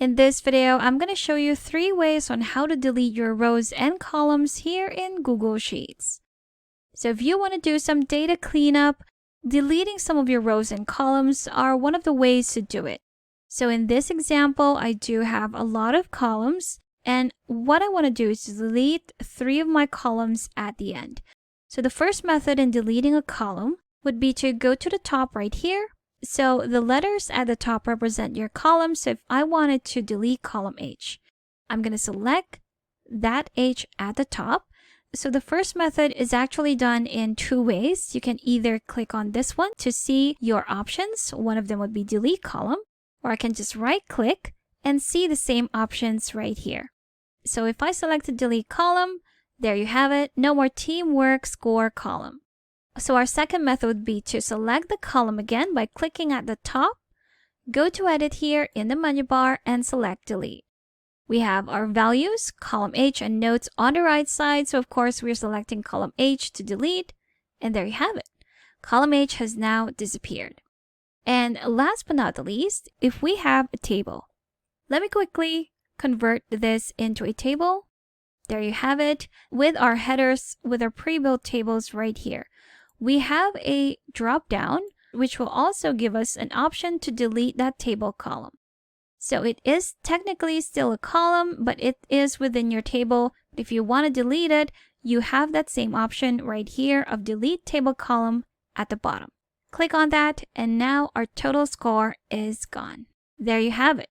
In this video, I'm going to show you 3 ways on how to delete your rows and columns here in Google Sheets. So if you want to do some data cleanup, deleting some of your rows and columns are one of the ways to do it. So in this example, I do have a lot of columns, and what I want to do is to delete 3 of my columns at the end. So the first method in deleting a column would be to go to the top right here. So the letters at the top represent your column. So if I wanted to delete column H, I'm going to select that H at the top. So the first method is actually done in 2 ways. You can either click on this one to see your options. One of them would be delete column, or I can just right click and see the same options right here. So if I select the delete column, there you have it. No more teamwork score column. So our second method would be to select the column again by clicking at the top, go to edit here in the menu bar and select delete. We have our values, column H, and notes on the right side. So of course we're selecting column H to delete, and there you have it. Column H has now disappeared. And last but not the least, if we have a table, let me quickly convert this into a table. There you have it with our headers, with our pre-built tables right here. We have a drop down, which will also give us an option to delete that table column. So it is technically still a column, but it is within your table. If you want to delete it, you have that same option right here of delete table column at the bottom. Click on that, and now our total score is gone. There you have it.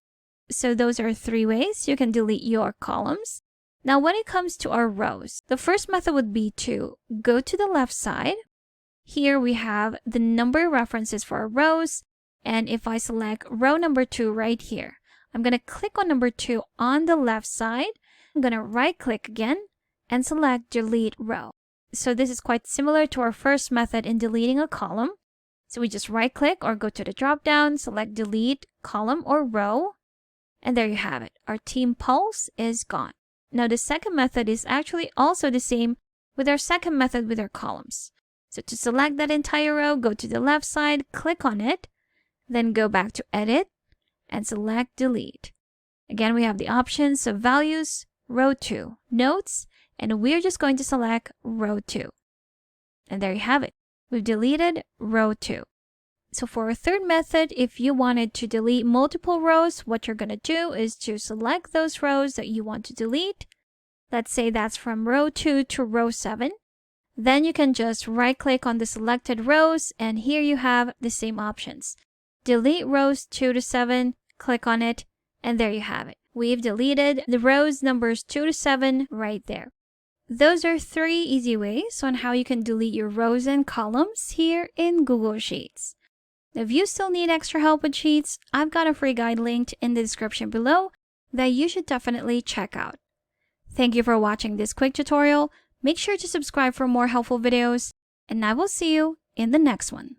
So those are 3 ways you can delete your columns. Now when it comes to our rows, the first method would be to go to the left side. Here we have the number references for our rows, and if I select row number 2 right here, I'm going to click on number 2 on the left side. I'm going to right click again and select delete row. So this is quite similar to our first method in deleting a column. So we just right click or go to the drop down, select delete column or row, and there you have it. Our team pulse is gone. Now the second method is actually also the same with our second method with our columns. So to select that entire row, go to the left side, click on it, then go back to edit and select delete. Again, we have the options of values, row 2, notes, and we're just going to select row 2. And there you have it. We've deleted row 2. So for a third method, if you wanted to delete multiple rows, what you're going to do is to select those rows that you want to delete. Let's say that's from row 2 to row 7. Then you can just right click on the selected rows, and here you have the same options. Delete rows 2 to 7, click on it, and there you have it. We've deleted the rows numbers 2 to 7 right there. Those are 3 easy ways on how you can delete your rows and columns here in Google Sheets. If you still need extra help with Sheets, I've got a free guide linked in the description below that you should definitely check out. Thank you for watching this quick tutorial. Make sure to subscribe for more helpful videos, and I will see you in the next one.